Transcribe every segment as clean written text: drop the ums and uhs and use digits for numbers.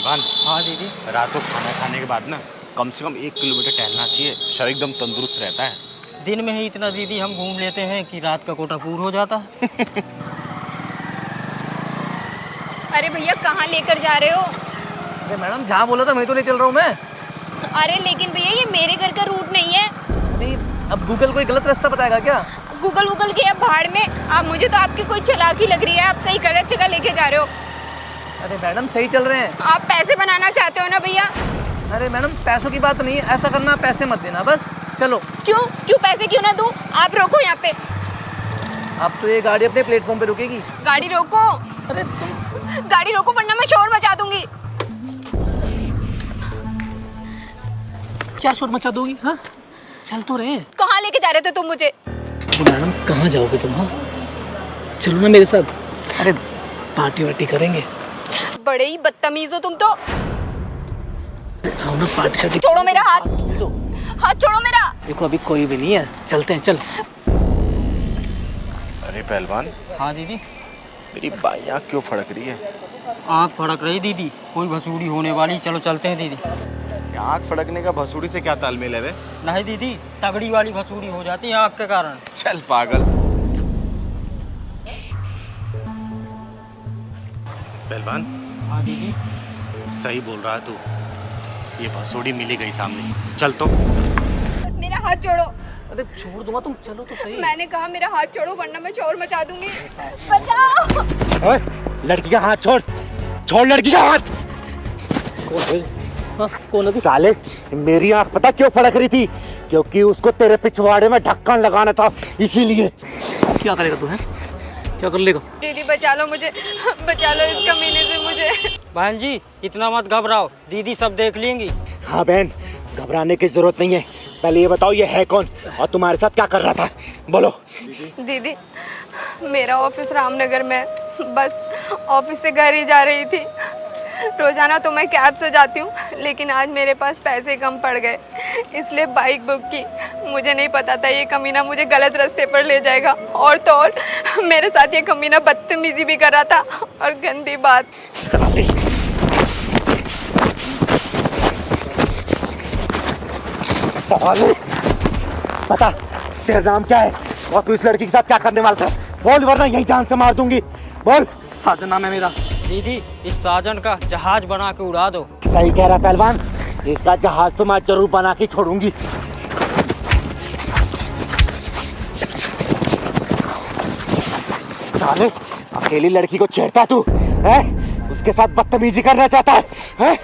पहलवान। हाँ दीदी। रात को खाना खाने के बाद ना कम से कम 1 किलोमीटर टहलना चाहिए, शरीर एकदम तंदुरुस्त रहता है। दिन में ही इतना दीदी हम घूम लेते हैं कि रात का कोटा पूरा हो जाता है। अरे भैया कहाँ लेकर जा रहे हो? अरे मैडम जहाँ बोला था मैं तो ले चल रहा हूँ मैं। अरे लेकिन भैया ये मेरे घर का रूट नहीं है। नहीं अब गूगल कोई गलत रास्ता बताएगा क्या? गूगल के अब भाड़ में। आप मुझे तो आपकी कोई चालाकी लग रही है, आप कहीं गलत जगह लेके जा रहे हो। अरे मैडम सही चल रहे हैं। आप पैसे बनाना चाहते हो ना भैया? अरे मैडम पैसों की बात नहीं है, ऐसा करना पैसे मत देना बस चलो। क्यों पैसे क्यों ना दूं? आप रोको यहाँ पे। अब तो ये गाड़ी अपने प्लेटफॉर्म पे रुकेगी। गाड़ी रोको। अरे तुम गाड़ी रोको वरना मैं शोर मचा दूंगी। क्या शोर मचा दोगी? हाँ चल तो रहे। कहाँ लेके जा रहे थे तुम मुझे? तो मैडम कहाँ जाओगे तुम? हाँ चलो ना मेरे साथ। अरे पार्टी वार्टी करेंगे। बड़े ही बदतमीज हो तुम तो। आओ ना पार्टी शार्टी। छोड़ो मेरा हाथ। हाथ छोड़ो मेरा। देखो अभी कोई भी नहीं है, चलते हैं चल। अरे पहलवान, हाँ दीदी। मेरी बाई आँख क्यों फड़क रही है? आँख फड़क रही दीदी, कोई भसूड़ी होने वाली। चलो चलते हैं दीदी। आँख फड़कने का भसूड़ी से क्या तालमेल है वे? नहीं दीदी, तगड़ी वाली भसूड़ी हो जाती है आँख के कारण। चल पागल। पहलवान हाँ दीदी। सही बोल रहा है तू, ये भसोड़ी मिली गई सामने। चल तो। मेरा हाथ छोड़ो। अरे छोड़ दूंगा, तुम चलो तो सही। मैंने कहा मेरा हाथ छोड़ो वरना मैं शोर मचा दूंगी। बचाओ। ओए, लड़की का हाथ छोड़। छोड़ लड़की का हाथ। कौन है तू? साले मेरी आँख पता क्यों फड़क रही थी? क्योंकि उसको तेरे पिछवाड़े में ढक्कन लगाना था, इसीलिए। क्या करेगा तू? है क्या कर लेगा? दीदी बचा लो मुझे, बचा लो इस कमीने से मुझे। बहन जी इतना मत घबराओ, दीदी सब देख लेंगी। हाँ बहन, घबराने की जरूरत नहीं है। पहले ये बताओ ये है कौन और तुम्हारे साथ क्या कर रहा था? बोलो। दीदी मेरा ऑफिस रामनगर में, बस ऑफिस से घर ही जा रही थी। रोजाना तो मैं कैब से जाती हूँ, लेकिन आज मेरे पास पैसे कम पड़ गए इसलिए बाइक बुक की। मुझे नहीं पता था ये कमीना मुझे गलत रास्ते पर ले जाएगा, और तो और मेरे साथ ये कमीना बदतमीजी भी कर रहा था। और गंदी बात। साले पता तेरा नाम क्या है और तू इस लड़की के साथ क्या करने वाला था? बोल वरना यही जान से मार दूंगी। बोल। साजन नाम है मेरा। दीदी इस साजन का जहाज बना के उड़ा दो। सही कह रहा पहलवान, इसका जहाज तो मैं जरूर बना के छोड़ूंगी। साले अकेली लड़की को छेड़ता तू है? उसके साथ बदतमीजी करना चाहता है?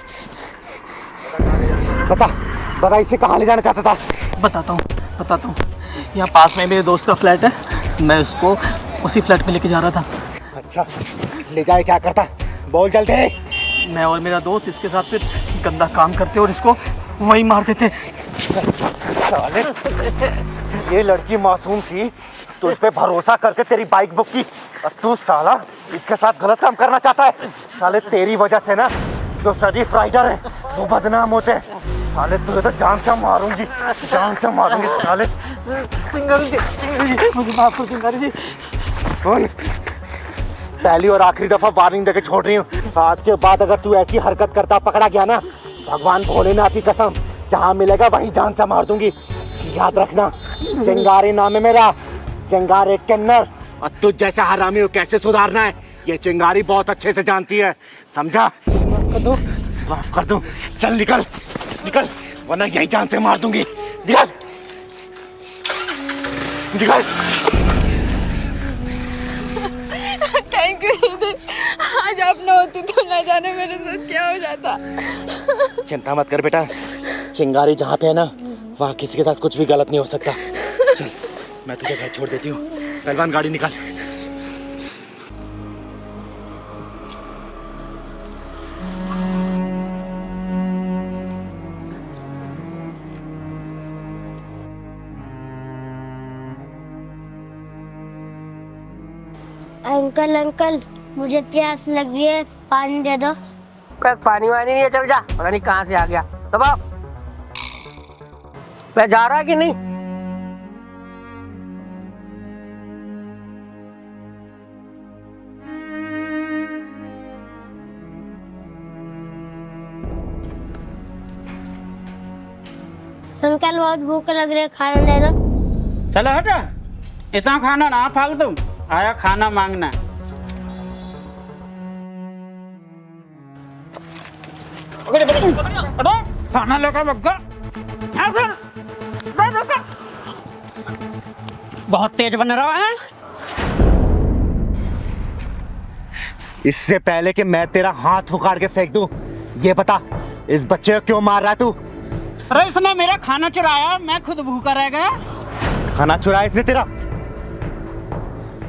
बता इसे कहाँ ले जाना चाहता था? बताता हूँ। यहाँ पास में मेरे दोस्त का फ्लैट है, मैं उसको उसी फ्लैट में लेके जा रहा था। अच्छा ले जाए, क्या करता? बोल जल्दी। मैं और मेरा दोस्त इसके साथ फिर गंदा काम करते और इसको वहीं मार देते। साले ये लड़की मासूम थी, तो इस पे भरोसा करके तेरी बाइक बुक की और तू साला इसके साथ गलत काम करना चाहता है। साले तेरी वजह से ना जो शरीफ राइडर है वो बदनाम होते हैं। साले तुझे तो जान से मारूंगी साले। चिंगारी जी मुझे माफ कर चिंगारी जी। सुन, पहली और आखिरी दफा वार्निंग देके छोड़ रही हूँ, आज के बाद अगर तू ऐसी हरकत करता पकड़ा गया ना, भगवान भोलेनाथ की कसम, जहाँ मिलेगा वहीं जान से मार दूंगी। याद रखना, चिंगारी नाम है मेरा, चिंगारी किन्नर। और तुझ जैसा हरामी को कैसे सुधारना है ये चिंगारी बहुत अच्छे से जानती है, समझा? माफ कर दो। चल निकल वरना यही जान से मार दूंगी। निकल। थैंक यू दीदी, आज आप न होती तो न जाने मेरे साथ क्या हो जाता। चिंता मत कर बेटा, चिंगारी जहाँ पे है ना वहाँ किसी के साथ कुछ भी गलत नहीं हो सकता। चल मैं तुझे घर छोड़ देती हूँ। पहलवान गाड़ी निकाल। अंकल मुझे प्यास लग रही है, पानी दे दो। पानी वानी नहीं है, चल जा। पता नहीं कहाँ से आ गया। दबाओ। मैं जा रहा कि नहीं? अंकल बहुत भूख लग रही है, खाना दे दो। चलो हटा, इतना खाना ना फालतू, आया खाना मांगना। खाना लेकर बग्गा, बहुत तेज बन रहा है। इससे पहले कि मैं तेरा हाथ उखाड़ के फेंक दूं, ये बता इस बच्चे को क्यों मार रहा है तू? अरे इसने मेरा खाना चुराया, मैं खुद भूखा रह गया। खाना चुराया इसने तेरा?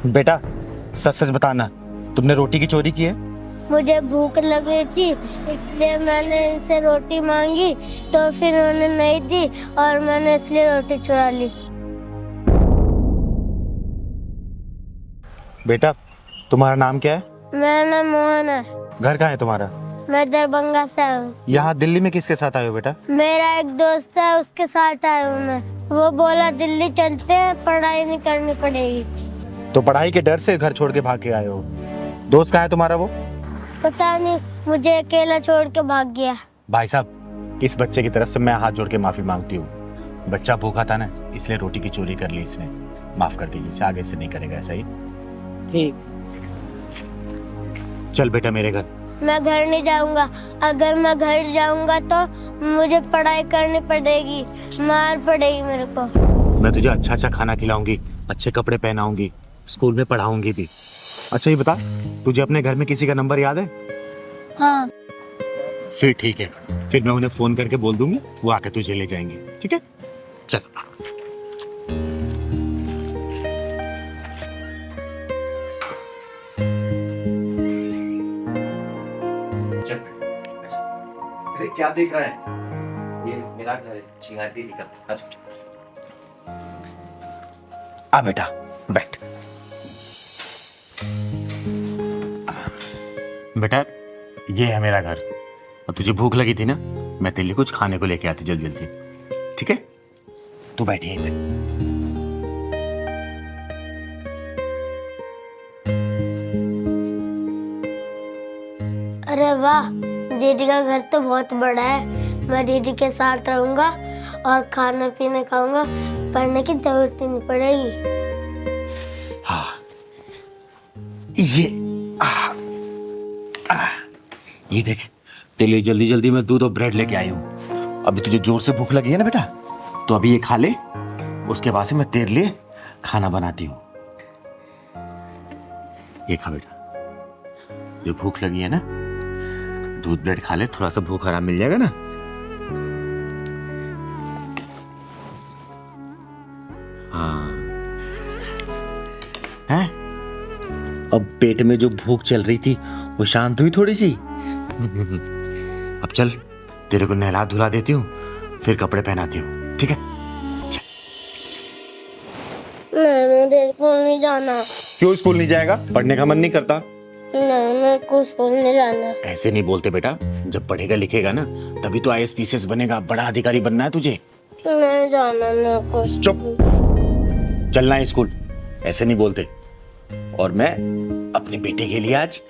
बेटा सच सच बताना, तुमने रोटी की चोरी की है? मुझे भूख लगी थी इसलिए मैंने इनसे रोटी मांगी, तो फिर उन्होंने नहीं दी और मैंने इसलिए रोटी चुरा ली। बेटा तुम्हारा नाम क्या है? मेरा नाम मोहन है। घर कहाँ है तुम्हारा? मैं दरभंगा से आया हूँ। यहाँ दिल्ली में किसके साथ आए हो बेटा? मेरा एक दोस्त है, उसके साथ आया हूँ मैं। वो बोला दिल्ली चलते हैं, पढ़ाई नहीं करनी पड़ेगी। तो पढ़ाई के डर से घर छोड़ के भाग के आए हो? दोस्त कहाँ है तुम्हारा वो? पता नहीं, मुझे अकेला छोड़ के भाग गया। भाई साहब इस बच्चे की तरफ से मैं हाथ जोड़ के माफी मांगती हूँ। बच्चा भूखा था ना, इसलिए रोटी की चोरी कर ली इसने। माफ कर दीजिए, इसे आगे से नहीं करेगा ऐसा ही। ठीक, चल बेटा मेरे घर। मैं घर नहीं जाऊंगा। अगर मैं घर जाऊंगा तो मुझे पढ़ाई करनी पड़ेगी, मार पड़ेगी मेरे को। मैं तुझे अच्छा अच्छा खाना खिलाऊंगी, अच्छे कपड़े पहनाऊंगी, स्कूल में पढ़ाऊंगी भी। अच्छा ये बता, तुझे अपने घर में किसी का नंबर याद है? हाँ। फिर ठीक है, फिर मैं उन्हें फोन करके बोल दूंगी, वो आके तुझे ले जाएंगे। ठीक है चल। अरे क्या देख रहा है? ये मेरा घर है, चिंगारी निकल। अच्छा आ बेटा बैठ। बेटा ये है मेरा घर, और तुझे भूख लगी थी ना, मैं तेरे लिए कुछ खाने को लेके आती जल्दी जल्दी। ठीक है तू बैठ यहीं पे। अरे वाह, दीदी का घर तो बहुत बड़ा है। मैं दीदी के साथ रहूंगा और खाना पीना खाऊंगा, पढ़ने की जरूरत ही नहीं पड़ेगी। हाँ ये ये देख, तेरे लिए जल्दी जल्दी मैं दूध और ब्रेड लेके आई हूँ। अभी तुझे जोर से भूख लगी है ना बेटा, तो अभी ये खा ले, उसके बाद से मैं तेरे लिए खाना बनाती हूँ। ये खा बेटा, तुझे भूख लगी है ना, दूध ब्रेड खा ले, थोड़ा सा भूख आराम मिल जाएगा ना। हाँ हैं? अब पेट में जो भूख चल रही थी वो शांत हुई थोड़ी सी। अब चल तेरे को नहला धुला देती हूँ, फिर कपड़े पहनाती हूँ। ठीक है नहीं, मुझे स्कूल नहीं जाना। क्यों स्कूल नहीं जाएगा? पढ़ने का मन नहीं करता? नहीं, मेरे को स्कूल नहीं जाना। ऐसे नहीं बोलते बेटा, जब पढ़ेगा लिखेगा ना तभी तो IAS PCS बनेगा, बड़ा अधिकारी बनना है तुझे। नहीं जाना मेरे को। चुप, चलना है स्कूल, ऐसे नहीं बोलते। और मैं अपने बेटे के लिए आज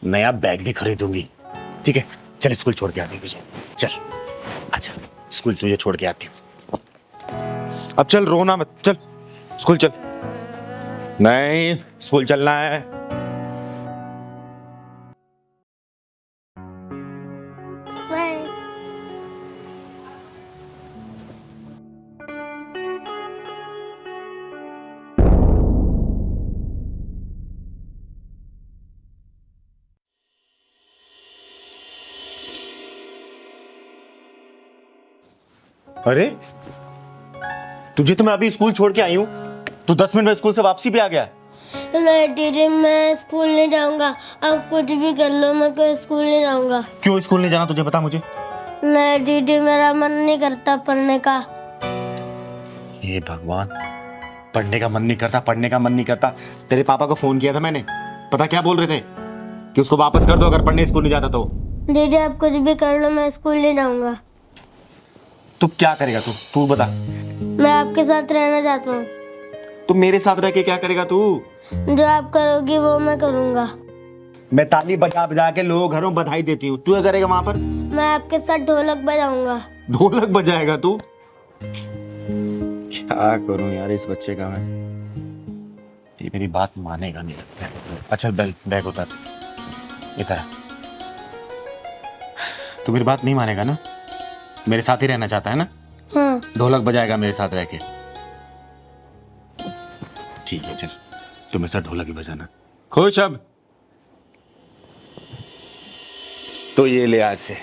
नया बैग भी खरीदूंगी। ठीक है चल स्कूल छोड़ के आती हूँ तुझे। चल अच्छा स्कूल तुझे छोड़ के आती हूँ। अब चल रोना मत, चल स्कूल चल। नहीं स्कूल चलना है। बाय। अरे तुझे तो मैं अभी स्कूल छोड़ के आई हूँ, तू 10 मिनट में स्कूल से वापसी भी आ गया। नहीं दीदी, मैं स्कूल नहीं जाऊंगा। अब कुछ भी कर लो, मैं कोई स्कूल नहीं जाऊंगा। क्यों स्कूल नहीं जाना तुझे बता मुझे। नहीं दीदी, मेरा मन नहीं करता पढ़ने का। हे भगवान, पढ़ने का मन नहीं करता, पढ़ने का मन नहीं करता। तेरे पापा को फोन किया था मैंने, पता क्या बोल रहे थे कि उसको वापस कर दो अगर पढ़ने स्कूल नहीं जाता तो। दीदी आप कुछ भी कर लो, मैं स्कूल नहीं जाऊंगा। तू क्या करेगा? तू बता। मैं आपके साथ रहना चाहता हूँ। तू मेरे साथ रह के क्या करेगा तू? जो आप करोगी वो मैं करूँगा। मैं ताली बजा बजा के लोगों घरों बधाई देती हूँ, तू क्या करेगा वहां पर? मैं आपके साथ ढोलक बजाऊंगा। ढोलक बजाएगा तू? क्या करूं यार इस बच्चे का मैं। ये मेरी बात मानेगा नहीं लगता है। अच्छा बैग उतार, इधर आ। तू मेरी बात नहीं मानेगा ना? मेरे साथ ही रहना चाहता है ना? हाँ। ढोलक बजाएगा मेरे साथ रह के? ठीक है चल, तू मेरे साथ ढोलक ही बजाना। खुश अब? तो ये ले आज से।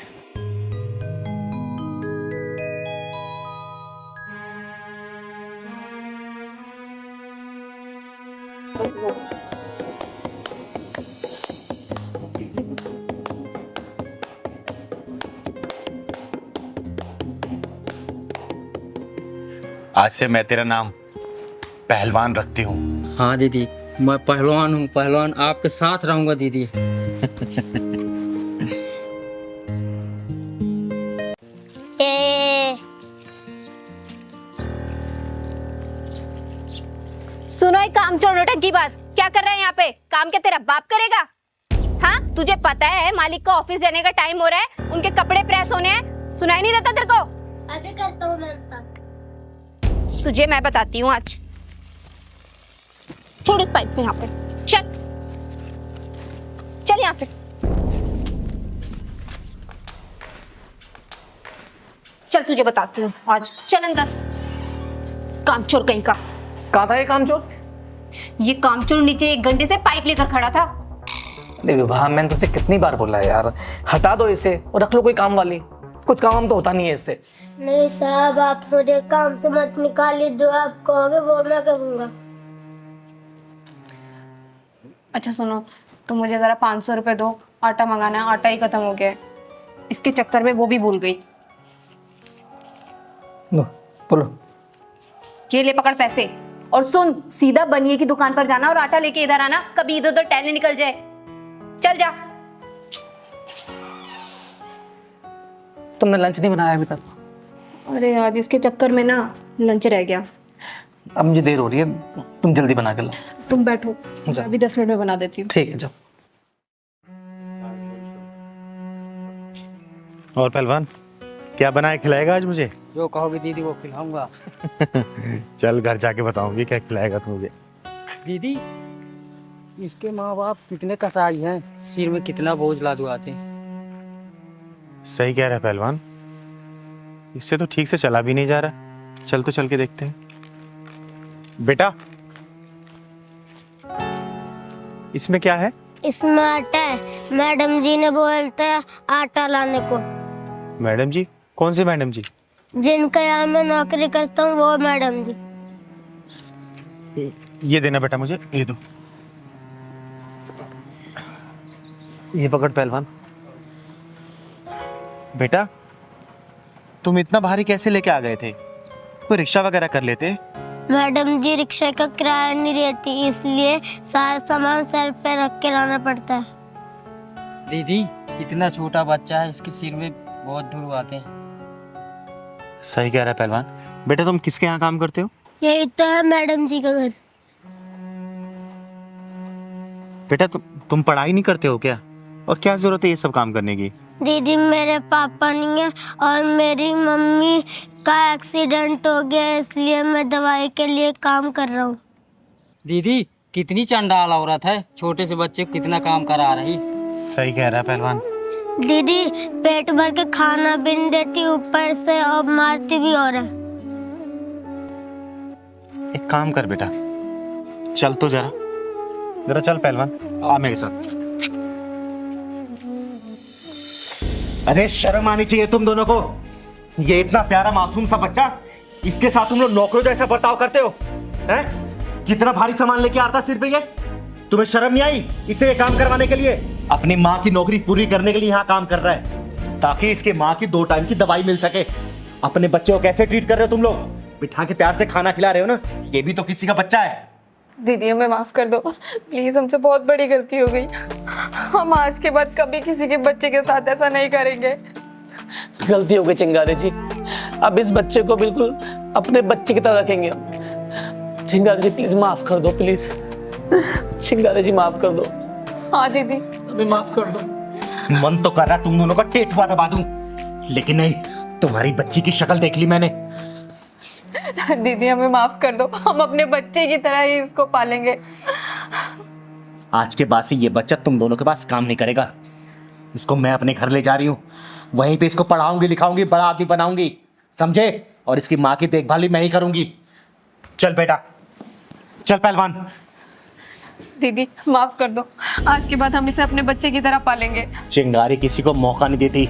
आज से मैं तेरा नाम पहलवान रखती हूँ। हाँ दीदी, मैं पहलवान हूँ, पहलवान आपके साथ रहूंगा दीदी। सुनो एक काम छोड़ो टंकी बाज, क्या कर रहा है यहाँ पे? काम क्या तेरा बाप करेगा? हाँ तुझे पता है मालिक को ऑफिस जाने का टाइम हो रहा है, उनके कपड़े प्रेस होने हैं, सुनाई नहीं देता तेरे को? अभी करता हूँ मैम साहब। तुझे मैं बताती हूँ आज। छोड़ इस पाइप को यहाँ पे, चल चल यहाँ से, चल तुझे बताती हूँ आज, चल अंदर। कामचोर कहीं का। कहाँ था ये कामचोर? ये कामचोर नीचे 1 घंटे से पाइप लेकर खड़ा था। नहीं विभा, मैंने तुझसे कितनी बार बोला है यार, हटा दो इसे और रख लो कोई काम वाली। कुछ काम तो होता नहीं है इससे। नहीं साहब, आप मुझे काम से मत निकालिए, जो आप कहोगे वो मैं करूँगा। अच्छा सुनो, तुम मुझे ज़रा 500 रुपये दो, आटा मंगाना है, आटा ही खत्म हो गया है। इसके चक्कर में वो भी भूल गई। लो बोलो। ये ले पकड़ पैसे, और सुन सीधा बनिए की दुकान पर जाना और आटा लेके इधर आना, कभी इधर उधर टहलने निकल जाए। चल जा। तुमने लंच नहीं बनाया अभी तक? अरे यार इसके चक्कर में ना लंच रह गया। अब मुझे देर हो रही है, तुम जल्दी बना के लो। तुम बैठो, जा। मैं अभी 10 मिनट में बना देती हूँ। ठीक है जाओ। और पहलवान क्या बनाए खिलाएगा आज मुझे? जो कहोगे दीदी वो खिलाऊंगा। चल घर जाके बताऊंगी क्या खिलाएगा तू मुझे। दीदी इसके माँ बाप कितने कसाई हैं, सिर में कितना बोझ लादू आते हैं। सही कह रहा है पहलवान, इससे तो ठीक से चला भी नहीं जा रहा। चल तो चल के देखते हैं। बेटा इसमें क्या है? इसमें आटा है, मैडम जी ने बोलता है आटा लाने को। मैडम जी? कौन सी मैडम जी? जिनका यहाँ मैं नौकरी करता हूँ वो मैडम जी। ये देना बेटा मुझे, ये दो। ये पकड़ पहलवान। बेटा तुम इतना भारी कैसे लेके आ गए थे? कोई रिक्शा वगैरह कर लेते। मैडम जी रिक्शा का किराया नहीं रहती, इसलिए सारा सामान सर पे रख के लाना पड़ता है। दीदी इतना छोटा बच्चा है, इसके सिर में बहुत धूल आते हैं। सही कह रहा है पहलवान। बेटा तुम किसके यहाँ काम करते हो? यही तो है मैडम जी का घर। बेटा तुम पढ़ाई नहीं करते हो क्या? और क्या जरूरत है ये सब काम करने की? दीदी मेरे पापा नहीं है और मेरी मम्मी का एक्सीडेंट हो गया, इसलिए मैं दवाई के लिए काम कर रहा हूँ। दीदी कितनी चंडाल औरत है, छोटे से बच्चे को कितना काम करा रही। सही कह रहा है पहलवान। दीदी पेट भर के खाना भी नहीं देती, ऊपर से और मारती भी और है। एक काम कर बेटा, चल तो जरा चल पहलवान, आ मेरे साथ। अरे शर्म आनी चाहिए तुम दोनों को। ये इतना प्यारा मासूम सा बच्चा, इसके साथ तुम लोग नौकरों जैसा बर्ताव करते हो हैं? कितना भारी सामान लेके आता सिर पे ये। तुम्हें शर्म नहीं आई इसे ये काम करवाने के लिए? अपनी माँ की नौकरी पूरी करने के लिए यहाँ काम कर रहा है, ताकि इसके माँ की 2 टाइम की दवाई मिल सके। अपने बच्चे को कैसे ट्रीट कर रहे हो तुम लोग? बिठा के प्यार से खाना खिला रहे हो ना, ये भी तो किसी का बच्चा है। दीदी हमें माफ कर दो प्लीज, हमसे बहुत बड़ी गलती हो गई। हम आज के बाद कभी किसी के बच्चे के साथ ऐसा नहीं करेंगे। गलती हो गई चिंगारे जी, अब इस बच्चे को बिल्कुल अपने बच्चे की तरह रखेंगे। चिंगारे जी प्लीज माफ कर दो, प्लीज चिंगारे जी माफ कर दो। हाँ दीदी अभी माफ कर दो। मन तो कर रहा तुम दोनों का टेटुआ दबा दूं, लेकिन नहीं, तुम्हारी बच्ची की शक्ल देख ली मैंने। दीदी हमें माफ कर दो, हम अपने बच्चे की तरह ही इसको पालेंगे। आज के बाद से ये बच्चा तुम दोनों के पास काम नहीं करेगा। इसको मैं अपने घर ले जा रही हूँ, वहीं पे इसको पढ़ाऊंगी लिखाऊंगी, बड़ा आदमी बनाऊंगी, समझे? और इसकी माँ की देखभाल भी मैं ही करूंगी। चल बेटा, चल पहलवान। दीदी माफ कर दो, आज के बाद हम इसे अपने बच्चे की तरह पालेंगे। चिंगारी किसी को मौका नहीं देती,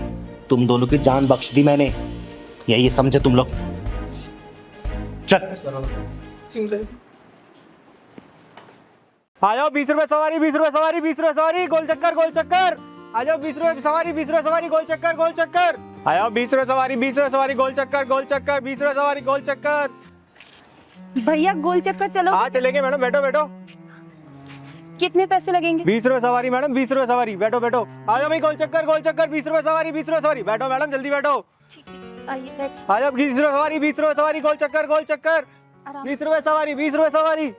तुम दोनों की जान बख्श दी मैंने, यही समझे तुम लोग। चल आ जाओ, 20 रुपए सवारी, 20 रुपए सवारी, 20 रुपए सवारी, गोल चक्कर गोल चक्कर। आ जाओ, 20 रुपए सवारी, 20 रुपए सवारी, गोल चक्कर गोल चक्कर। आ जाओ, 20 रुपए सवारी, 20 रुपए सवारी, गोल चक्कर गोल चक्कर, 20 रुपए सवारी, गोल चक्कर। भैया गोल चक्कर चलो। हाँ चलेंगे मैडम, बैठो बैठो। कितने पैसे लगेंगे? 20 रुपए सवारी मैडम, 20 रुपए सवारी, बैठो बैठो। आ जाओ भाई, गोल चक्कर गोल चक्कर, 20 रुपए सवारी, 20 रुपए सवारी, बैठो मैडम, जल्दी बैठो। आइए बैठ। आ जाओ, 20 रुपए सवारी, 20 रुपए सवारी, गोल चक्कर गोल चक्कर, 20 रुपए सवारी, 20 रुपए सवारी।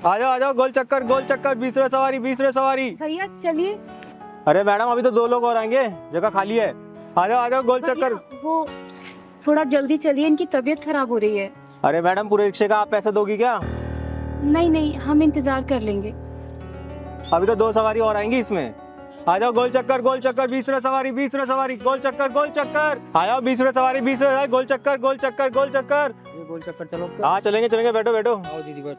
आ जाओ, गोल चक्कर गोल चक्कर, 20 रुपए सवारी, 20 रुपए सवारी। भैया चलिए। अरे मैडम अभी तो 2 लोग और आएंगे, जगह खाली है। आ जाओ गोल चक्कर। वो थोड़ा जल्दी चलिए, इनकी तबीयत खराब हो रही है। अरे मैडम पूरे रिक्शे का आप पैसे दोगी क्या? नहीं नहीं, हम इंतजार कर लेंगे। अभी तो 2 सवारी और आएंगी इसमें। आ जाओ, गोल चक्कर 20 रुपए सवारी, 20 रुपए सवारी, गोल चक्कर। आ जाओ, 20 रुपए सवारी, 20 रुपए, गोल चक्कर गोल चक्कर। ये गोल चक्कर चलो। हाँ चलेंगे, बैठो बैठो। आओ दीदी बैठ।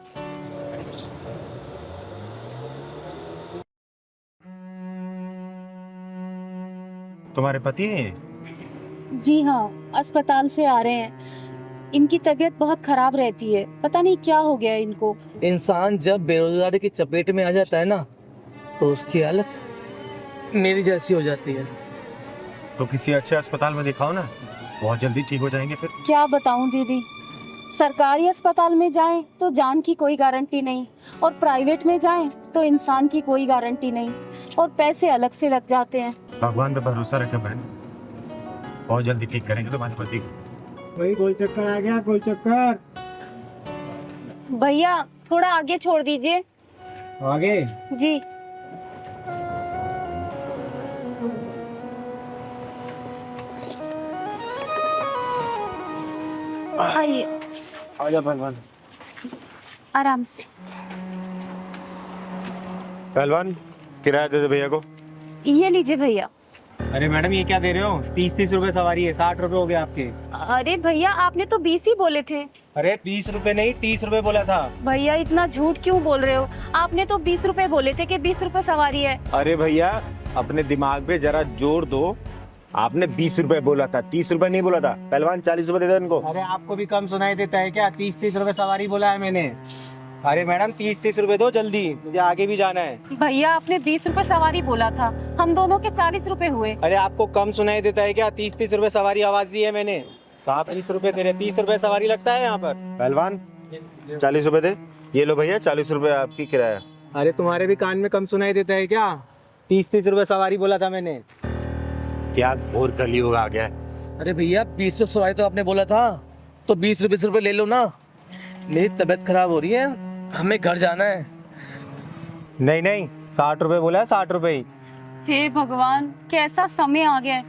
तुम्हारे पति हैं? जी हाँ, अस्पताल से आ रहे हैं। इनकी तबीयत बहुत खराब रहती है, पता नहीं क्या हो गया इनको। इंसान जब बेरोजगारी की चपेट में आ जाता है ना, तो उसकी हालत मेरी जैसी हो जाती है। तो किसी अच्छे अस्पताल में दिखाओ ना, बहुत जल्दी ठीक हो जाएंगे फिर। क्या बताऊं दीदी, सरकारी अस्पताल में जाएं तो जान की कोई गारंटी नहीं, और प्राइवेट में जाएं तो इंसान की कोई गारंटी नहीं, और पैसे अलग से लग जाते हैं। भगवान पे भरोसा रखे बहन, बहुत जल्दी ठीक करेंगे तुम्हारे पति को। वही गोल चक्कर आ गया, गोल चक्कर। भैया थोड़ा आगे छोड़ दीजिए। आगे? जी। आइए। आ जा पहलवान। आराम से। पहलवान किराया दे दे भैया को। ये लीजिए भैया। अरे मैडम ये क्या दे रहे हो? 30 रुपए सवारी है, 60 रुपए हो गए आपके। अरे भैया आपने तो 20 ही बोले थे। अरे 20 रुपए नहीं, 30 रुपए बोला था। भैया इतना झूठ क्यों बोल रहे हो? आपने तो 20 रुपए बोले थे कि 20 रुपए सवारी है। अरे भैया अपने दिमाग पे जरा जोर दो, आपने 20 रुपए बोला था, 30 रुपए नहीं बोला था। पहलवान 40 रुपए दे दे इनको। अरे आपको भी कम सुनाई देता है क्या? 30 रुपए सवारी बोला है मैंने। अरे मैडम 30 रुपए दो जल्दी, मुझे आगे भी जाना है। भैया आपने 20 रुपए सवारी बोला था, हम दोनों के 40 रुपए हुए। अरे आपको कम सुनाई देता है क्या? 30 रुपए सवारी आवाज दी है मैंने, तो आप 30 रुपए दे रहे। 30 रुपए सवारी लगता है यहाँ पर। पहलवान 40 रुपए दे। ये लो भैया 40 रुपए आपकी किराया। अरे तुम्हारे भी कान में कम सुनाई देता है क्या? 30 रुपए सवारी बोला था मैंने। क्या घोर कलयुग आ गया है। अरे भैया 20 रुपए सवारी तो आपने बोला था, तो 20 रुपए ले लो ना। मेरी तबीयत खराब हो रही है, हमें घर जाना है। नहीं नहीं, 60 रुपए बोला है, 60 रुपए ही। हे भगवान, कैसा समय आ गया है,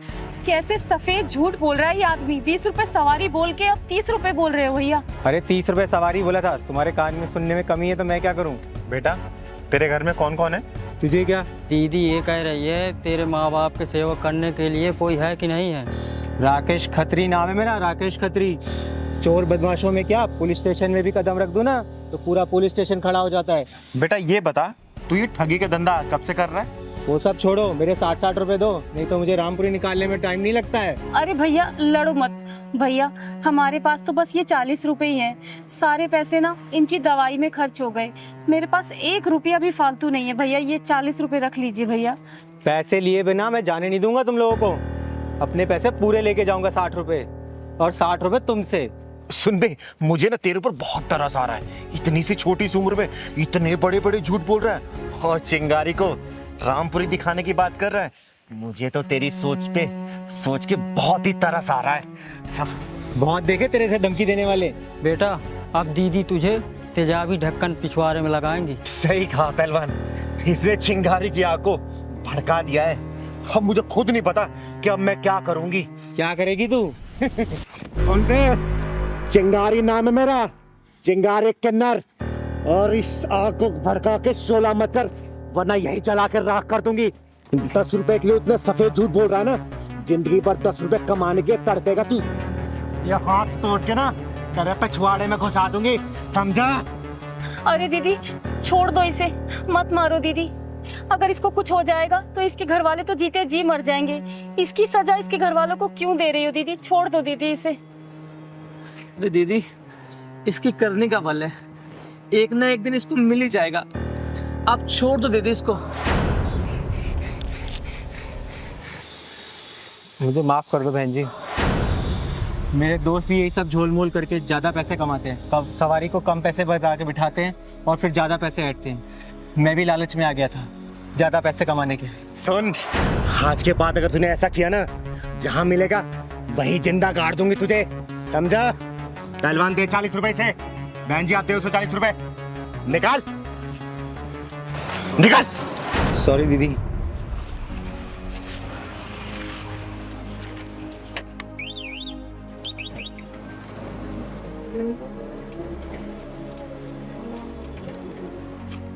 कैसे सफेद झूठ बोल रहा है ये आदमी। 20 रुपए सवारी बोल के अब 30 रुपए बोल रहे हो भैया। अरे 30 रुपए सवारी बोला था, तुम्हारे कान में सुनने में कमी है तो मैं क्या करूँ? बेटा तेरे घर में कौन कौन है? तुझे क्या? दीदी ये कह रही है तेरे माँ बाप के सेवा करने के लिए कोई है कि नहीं है? राकेश खत्री नाम है मेरा, राकेश खत्री। चोर बदमाशों में क्या, पुलिस स्टेशन में भी कदम रख दो ना तो पूरा पुलिस स्टेशन खड़ा हो जाता है। बेटा ये बता, तू ये ठगी का धंधा कब से कर रहा है? वो सब छोड़ो, मेरे 60 रुपए दो, नहीं तो मुझे रामपुरी निकालने में टाइम नहीं लगता है। अरे भैया लड़ो मत भैया, हमारे पास तो बस ये 40 रुपए ही हैं। सारे पैसे ना इनकी दवाई में खर्च हो गए, मेरे पास 1 रुपया भी फालतू नहीं है। भैया ये 40 रुपए रख लीजिए भैया। पैसे लिए बिना मैं जाने नहीं दूंगा तुम लोगों को। अपने पैसे पूरे लेके जाऊंगा 60 रुपए, और 60 रुपए तुमसे। सुन बे, मुझे ना तेरे ऊपर बहुत तरस आ रहा है। इतनी सी छोटी सी उम्र में इतने बड़े बड़े झूठ बोल रहा है, और चिंगारी को रामपुरी दिखाने की बात कर रहा है। मुझे तो तेरी सोच के बहुत ही तरस आ रहा है। सब बहुत देखे तेरे से धमकी देने वाले। बेटा अब दीदी तुझे तेजाबी ढक्कन पिछवाड़े में लगाएंगी। सही कहा पहलवान, इसने चिंगारी की आग को भड़का दिया है। अब मुझे खुद नहीं पता कि अब मैं क्या करूंगी। क्या करेगी तू? कौन पे? चिंगारी नाम है मेरा, चिंगारी किन्नर। और इस आग को भड़का के शोला मत कर, वरना यही जला कर राख कर दूंगी। 10 रुपए के लिए इतना सफेद झूठ बोल रहा है ना, जिंदगी भर 10 रुपए कमाने के तड़पेगा तू। ये हाथ तोड़ के ना तेरे पिछवाड़े में घुसा दूंगी, समझा? अरे दीदी छोड़ दो इसे, मत मारो दीदी। अगर इसको कुछ हो जाएगा तो इसके घर वाले तो जीते जी मर जाएंगे। इसकी सजा इसके घर वालों को क्यों दे रही हो दीदी? छोड़ दो दीदी इसे। अरे दीदी, इसकी करने का बल है, एक ना एक दिन इसको मिल ही जाएगा। आप छोड़ दो दीदी इसको। मुझे माफ कर दो बहन जी। मेरे दोस्त भी यही सब झोल मोल करके ज़्यादा पैसे कमाते हैं। कब सवारी को कम पैसे बता के बिठाते हैं और फिर ज़्यादा पैसे ऐंठते हैं। मैं भी लालच में आ गया था ज़्यादा पैसे कमाने के। सुन, आज के बाद अगर तूने ऐसा किया ना, जहां मिलेगा वहीं जिंदा गाड़ दूंगी तुझे, समझा? पहलवान दे 40 रुपए से, बहन जी आप दे 40 रुपए। निकाल निकाल। सॉरी दीदी।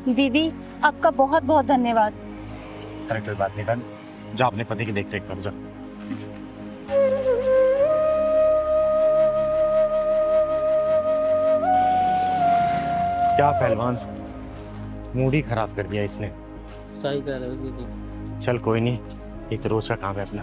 दीदी आपका बहुत बहुत धन्यवाद। अरे कोई बात नहीं बहन, जा अपने पति की देख रेख कर जा। क्या पहलवान, मूड ही खराब कर दिया इसने। सही कह रहे हो दीदी। चल कोई नहीं, एक रोज का काम है अपना।